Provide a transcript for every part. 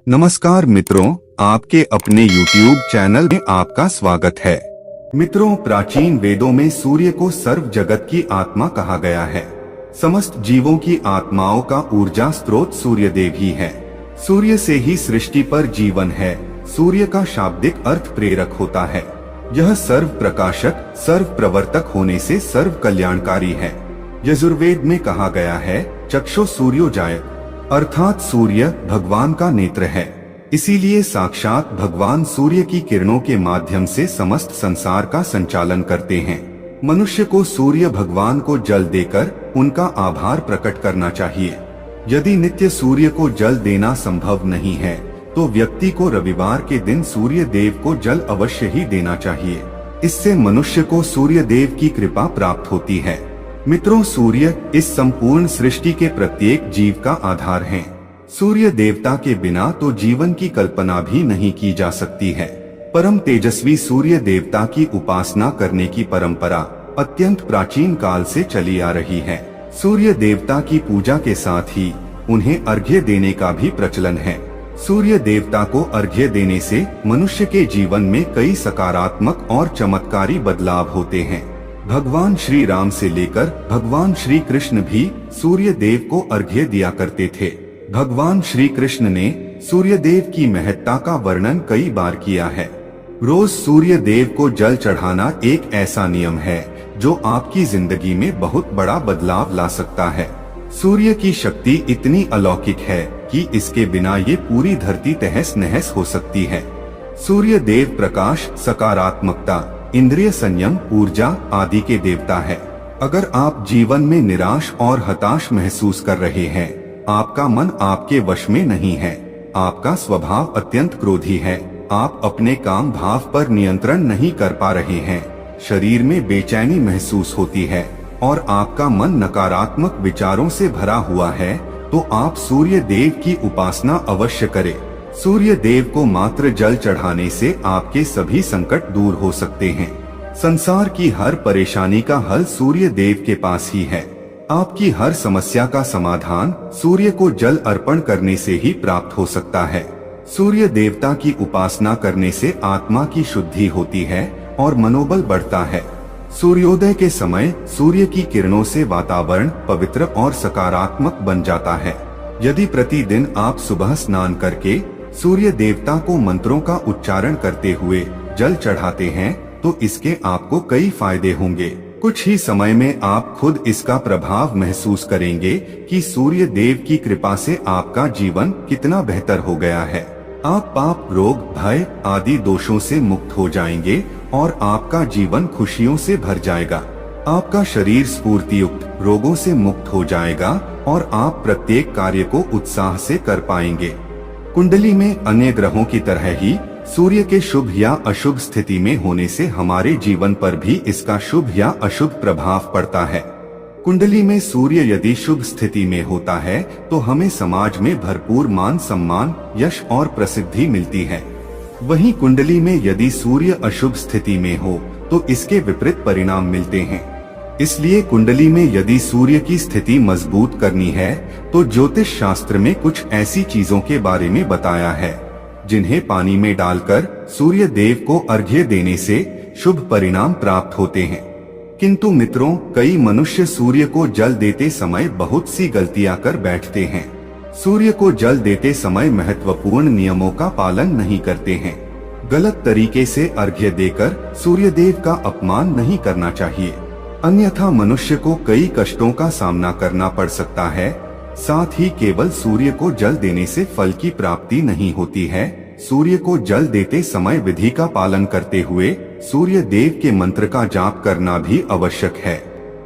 नमस्कार मित्रों, आपके अपने YouTube चैनल में आपका स्वागत है। मित्रों, प्राचीन वेदों में सूर्य को सर्व जगत की आत्मा कहा गया है। समस्त जीवों की आत्माओं का ऊर्जा स्रोत सूर्य देव ही है। सूर्य से ही सृष्टि पर जीवन है। सूर्य का शाब्दिक अर्थ प्रेरक होता है। यह सर्व प्रकाशक, सर्व प्रवर्तक होने से सर्व कल्याणकारी है। यजुर्वेद में कहा गया है, चक्षु सूर्योजायत, अर्थात सूर्य भगवान का नेत्र है। इसीलिए साक्षात भगवान सूर्य की किरणों के माध्यम से समस्त संसार का संचालन करते हैं। मनुष्य को सूर्य भगवान को जल देकर उनका आभार प्रकट करना चाहिए। यदि नित्य सूर्य को जल देना संभव नहीं है तो व्यक्ति को रविवार के दिन सूर्य देव को जल अवश्य ही देना चाहिए। इससे मनुष्य को सूर्य देव की कृपा प्राप्त होती है। मित्रों, सूर्य इस संपूर्ण सृष्टि के प्रत्येक जीव का आधार है। सूर्य देवता के बिना तो जीवन की कल्पना भी नहीं की जा सकती है। परम तेजस्वी सूर्य देवता की उपासना करने की परंपरा अत्यंत प्राचीन काल से चली आ रही है। सूर्य देवता की पूजा के साथ ही उन्हें अर्घ्य देने का भी प्रचलन है। सूर्य देवता को अर्घ्य देने से मनुष्य के जीवन में कई सकारात्मक और चमत्कारी बदलाव होते हैं। भगवान श्री राम से लेकर भगवान श्री कृष्ण भी सूर्य देव को अर्घ्य दिया करते थे। भगवान श्री कृष्ण ने सूर्य देव की महत्ता का वर्णन कई बार किया है। रोज सूर्य देव को जल चढ़ाना एक ऐसा नियम है जो आपकी जिंदगी में बहुत बड़ा बदलाव ला सकता है। सूर्य की शक्ति इतनी अलौकिक है कि इसके बिना ये पूरी धरती तहस नहस हो सकती है। सूर्य देव प्रकाश, सकारात्मकता, इंद्रिय संयम, ऊर्जा आदि के देवता है। अगर आप जीवन में निराश और हताश महसूस कर रहे हैं, आपका मन आपके वश में नहीं है, आपका स्वभाव अत्यंत क्रोधी है, आप अपने काम भाव पर नियंत्रण नहीं कर पा रहे हैं, शरीर में बेचैनी महसूस होती है और आपका मन नकारात्मक विचारों से भरा हुआ है, तो आप सूर्य देव की उपासना अवश्य करें। सूर्य देव को मात्र जल चढ़ाने से आपके सभी संकट दूर हो सकते हैं। संसार की हर परेशानी का हल सूर्य देव के पास ही है। आपकी हर समस्या का समाधान सूर्य को जल अर्पण करने से ही प्राप्त हो सकता है। सूर्य देवता की उपासना करने से आत्मा की शुद्धि होती है और मनोबल बढ़ता है। सूर्योदय के समय सूर्य की किरणों से वातावरण पवित्र और सकारात्मक बन जाता है। यदि प्रतिदिन आप सुबह स्नान करके सूर्य देवता को मंत्रों का उच्चारण करते हुए जल चढ़ाते हैं तो इसके आपको कई फायदे होंगे। कुछ ही समय में आप खुद इसका प्रभाव महसूस करेंगे कि सूर्य देव की कृपा से आपका जीवन कितना बेहतर हो गया है। आप पाप, रोग, भय आदि दोषों से मुक्त हो जाएंगे और आपका जीवन खुशियों से भर जाएगा। आपका शरीर स्फूर्ति युक्त, रोगों से मुक्त हो जाएगा और आप प्रत्येक कार्य को उत्साह से कर पाएंगे। कुंडली में अन्य ग्रहों की तरह ही सूर्य के शुभ या अशुभ स्थिति में होने से हमारे जीवन पर भी इसका शुभ या अशुभ प्रभाव पड़ता है। कुंडली में सूर्य यदि शुभ स्थिति में होता है तो हमें समाज में भरपूर मान सम्मान, यश और प्रसिद्धि मिलती है। वहीं कुंडली में यदि सूर्य अशुभ स्थिति में हो तो इसके विपरीत परिणाम मिलते हैं। इसलिए कुंडली में यदि सूर्य की स्थिति मजबूत करनी है तो ज्योतिष शास्त्र में कुछ ऐसी चीजों के बारे में बताया है जिन्हें पानी में डालकर सूर्य देव को अर्घ्य देने से शुभ परिणाम प्राप्त होते हैं। किंतु मित्रों, कई मनुष्य सूर्य को जल देते समय बहुत सी गलतियां कर बैठते हैं। सूर्य को जल देते समय महत्वपूर्ण नियमों का पालन नहीं करते हैं। गलत तरीके से अर्घ्य देकर सूर्य देव का अपमान नहीं करना चाहिए, अन्यथा मनुष्य को कई कष्टों का सामना करना पड़ सकता है। साथ ही केवल सूर्य को जल देने से फल की प्राप्ति नहीं होती है। सूर्य को जल देते समय विधि का पालन करते हुए सूर्य देव के मंत्र का जाप करना भी आवश्यक है।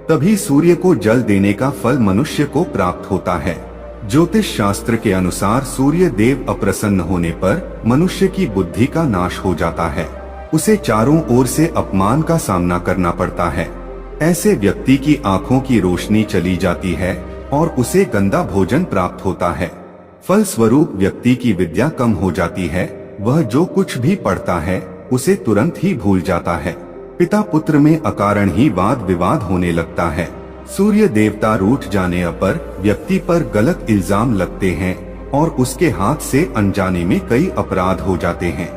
तभी सूर्य को जल देने का फल मनुष्य को प्राप्त होता है। ज्योतिष शास्त्र के अनुसार सूर्य देव अप्रसन्न होने पर मनुष्य की बुद्धि का नाश हो जाता है। उसे चारों ओर से अपमान का सामना करना पड़ता है। ऐसे व्यक्ति की आंखों की रोशनी चली जाती है और उसे गंदा भोजन प्राप्त होता है। फल स्वरूप व्यक्ति की विद्या कम हो जाती है। वह जो कुछ भी पढ़ता है उसे तुरंत ही भूल जाता है। पिता पुत्र में अकारण ही वाद विवाद होने लगता है। सूर्य देवता रूठ जाने पर व्यक्ति पर गलत इल्जाम लगते हैं और उसके हाथ से अनजाने में कई अपराध हो जाते हैं।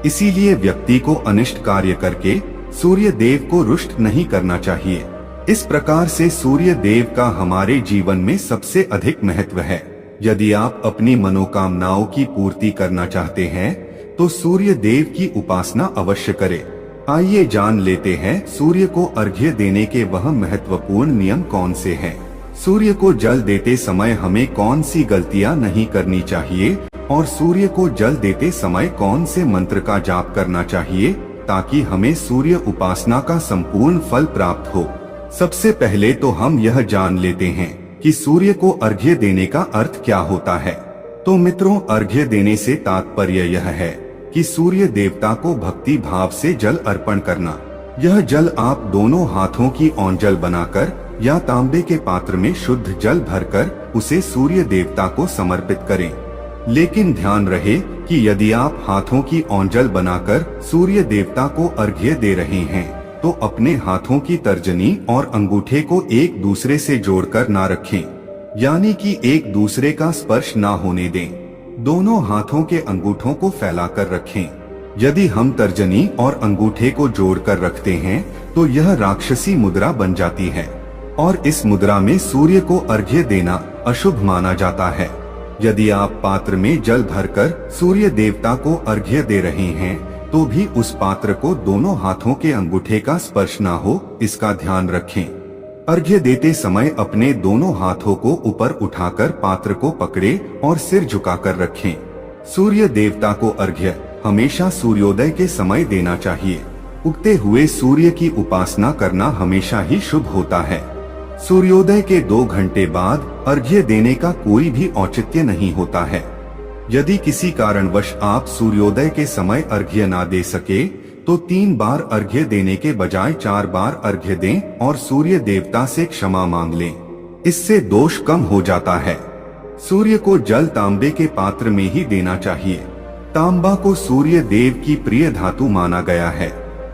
इसीलिए व्यक्ति को अनिष्ट कार्य करके सूर्य देव को रुष्ट नहीं करना चाहिए। इस प्रकार से सूर्य देव का हमारे जीवन में सबसे अधिक महत्व है। यदि आप अपनी मनोकामनाओं की पूर्ति करना चाहते हैं तो सूर्य देव की उपासना अवश्य करें। आइए जान लेते हैं सूर्य को अर्घ्य देने के वह महत्वपूर्ण नियम कौन से हैं। सूर्य को जल देते समय हमें कौन सी गलतियां नहीं करनी चाहिए और सूर्य को जल देते समय कौन से मंत्र का जाप करना चाहिए ताकि हमें सूर्य उपासना का संपूर्ण फल प्राप्त हो। सबसे पहले तो हम यह जान लेते हैं कि सूर्य को अर्घ्य देने का अर्थ क्या होता है। तो मित्रों, अर्घ्य देने से तात्पर्य यह है कि सूर्य देवता को भक्ति भाव से जल अर्पण करना। यह जल आप दोनों हाथों की ओंजल बनाकर या तांबे के पात्र में शुद्ध जल भरकर उसे सूर्य देवता को समर्पित करें। लेकिन ध्यान रहे कि यदि आप हाथों की ओंजल बनाकर सूर्य देवता को अर्घ्य दे रहे हैं तो अपने हाथों की तर्जनी और अंगूठे को एक दूसरे से जोड़कर ना रखें, यानी कि एक दूसरे का स्पर्श ना होने दें। दोनों हाथों के अंगूठों को फैलाकर रखें। यदि हम तर्जनी और अंगूठे को जोड़कर रखते हैं तो यह राक्षसी मुद्रा बन जाती है और इस मुद्रा में सूर्य को अर्घ्य देना अशुभ माना जाता है। यदि आप पात्र में जल भरकर सूर्य देवता को अर्घ्य दे रहे हैं तो भी उस पात्र को दोनों हाथों के अंगूठे का स्पर्श ना हो, इसका ध्यान रखें। अर्घ्य देते समय अपने दोनों हाथों को ऊपर उठाकर पात्र को पकड़े और सिर झुकाकर रखें। सूर्य देवता को अर्घ्य हमेशा सूर्योदय के समय देना चाहिए। उगते हुए सूर्य की उपासना करना हमेशा ही शुभ होता है। सूर्योदय के 2 घंटे बाद अर्घ्य देने का कोई भी औचित्य नहीं होता है। यदि किसी कारणवश आप सूर्योदय के समय अर्घ्य ना दे सके तो 3 बार अर्घ्य देने के बजाय 4 बार अर्घ्य दें और सूर्य देवता से क्षमा मांग लें। इससे दोष कम हो जाता है। सूर्य को जल तांबे के पात्र में ही देना चाहिए। तांबा को सूर्य देव की प्रिय धातु माना गया है,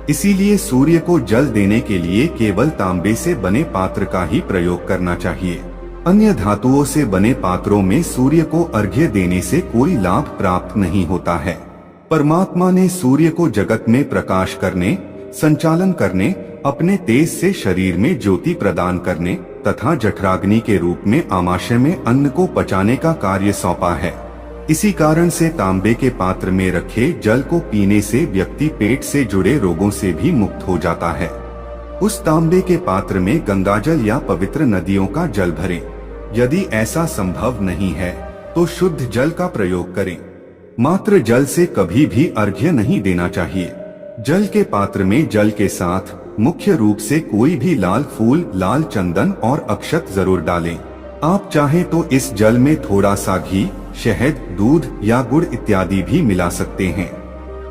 इसीलिए सूर्य को जल देने के लिए केवल तांबे से बने पात्र का ही प्रयोग करना चाहिए। अन्य धातुओं से बने पात्रों में सूर्य को अर्घ्य देने से कोई लाभ प्राप्त नहीं होता है। परमात्मा ने सूर्य को जगत में प्रकाश करने, संचालन करने, अपने तेज से शरीर में ज्योति प्रदान करने तथा जठराग्नि के रूप में आमाशय में अन्न को पचाने का कार्य सौंपा है। इसी कारण से तांबे के पात्र में रखे जल को पीने से व्यक्ति पेट से जुड़े रोगों से भी मुक्त हो जाता है। उस तांबे के पात्र में गंगाजल या पवित्र नदियों का जल भरें। यदि ऐसा संभव नहीं है तो शुद्ध जल का प्रयोग करें। मात्र जल से कभी भी अर्घ्य नहीं देना चाहिए। जल के पात्र में जल के साथ मुख्य रूप से कोई भी लाल फूल, लाल चंदन और अक्षत जरूर डालें। आप चाहें तो इस जल में थोड़ा सा घी, शहद, दूध या गुड़ इत्यादि भी मिला सकते हैं।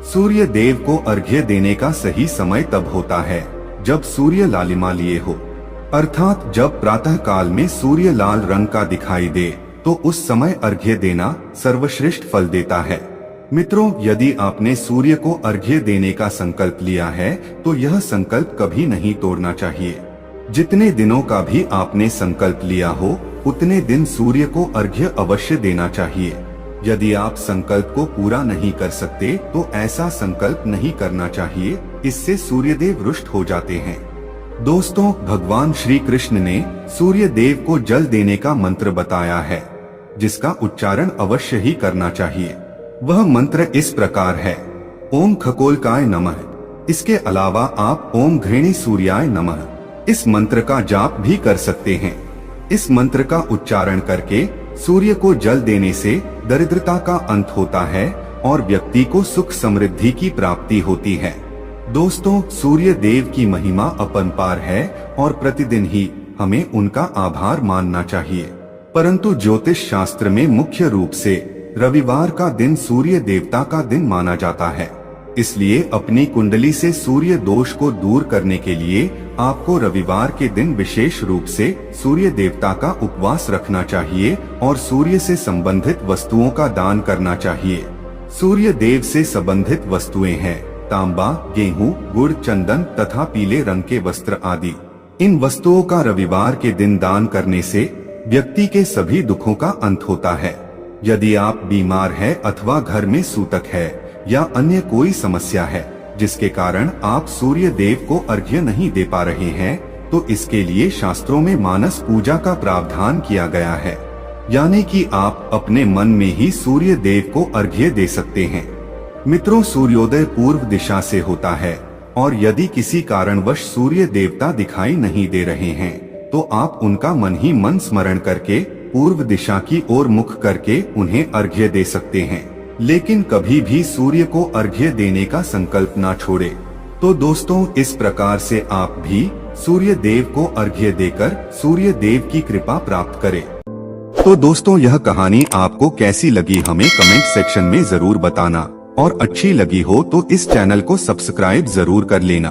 सूर्य देव को अर्घ्य देने का सही समय तब होता है जब सूर्य लालिमा लिए हो, अर्थात जब प्रातः काल में सूर्य लाल रंग का दिखाई दे तो उस समय अर्घ्य देना सर्वश्रेष्ठ फल देता है। मित्रों, यदि आपने सूर्य को अर्घ्य देने का संकल्प लिया है तो यह संकल्प कभी नहीं तोड़ना चाहिए। जितने दिनों का भी आपने संकल्प लिया हो उतने दिन सूर्य को अर्घ्य अवश्य देना चाहिए। यदि आप संकल्प को पूरा नहीं कर सकते तो ऐसा संकल्प नहीं करना चाहिए, इससे सूर्यदेव रुष्ट हो जाते हैं। दोस्तों, भगवान श्री कृष्ण ने सूर्य देव को जल देने का मंत्र बताया है जिसका उच्चारण अवश्य ही करना चाहिए। वह मंत्र इस प्रकार है: ओम खगोलकाय नमः। इसके अलावा आप ओम घृणी सूर्याय नमः इस मंत्र का जाप भी कर सकते हैं। इस मंत्र का उच्चारण करके सूर्य को जल देने से दरिद्रता का अंत होता है और व्यक्ति को सुख समृद्धि की प्राप्ति होती है। दोस्तों, सूर्य देव की महिमा अपरंपार है और प्रतिदिन ही हमें उनका आभार मानना चाहिए। परंतु ज्योतिष शास्त्र में मुख्य रूप से रविवार का दिन सूर्य देवता का दिन माना जाता है। इसलिए अपनी कुंडली से सूर्य दोष को दूर करने के लिए आपको रविवार के दिन विशेष रूप से सूर्य देवता का उपवास रखना चाहिए और सूर्य से संबंधित वस्तुओं का दान करना चाहिए। सूर्य देव से संबंधित वस्तुएं हैं तांबा, गेहूं, गुड़, चंदन तथा पीले रंग के वस्त्र आदि। इन वस्तुओं का रविवार के दिन दान करने से व्यक्ति के सभी दुखों का अंत होता है। यदि आप बीमार है अथवा घर में सूतक है या अन्य कोई समस्या है जिसके कारण आप सूर्य देव को अर्घ्य नहीं दे पा रहे हैं, तो इसके लिए शास्त्रों में मानस पूजा का प्रावधान किया गया है, यानी कि आप अपने मन में ही सूर्य देव को अर्घ्य दे सकते हैं। मित्रों, सूर्योदय पूर्व दिशा से होता है और यदि किसी कारणवश सूर्य देवता दिखाई नहीं दे रहे हैं तो आप उनका मन ही मन स्मरण करके पूर्व दिशा की ओर मुख करके उन्हें अर्घ्य दे सकते हैं, लेकिन कभी भी सूर्य को अर्घ्य देने का संकल्प ना छोड़े। तो दोस्तों, इस प्रकार से आप भी सूर्य देव को अर्घ्य देकर सूर्य देव की कृपा प्राप्त करें। तो दोस्तों, यह कहानी आपको कैसी लगी हमें कमेंट सेक्शन में जरूर बताना, और अच्छी लगी हो तो इस चैनल को सब्सक्राइब जरूर कर लेना।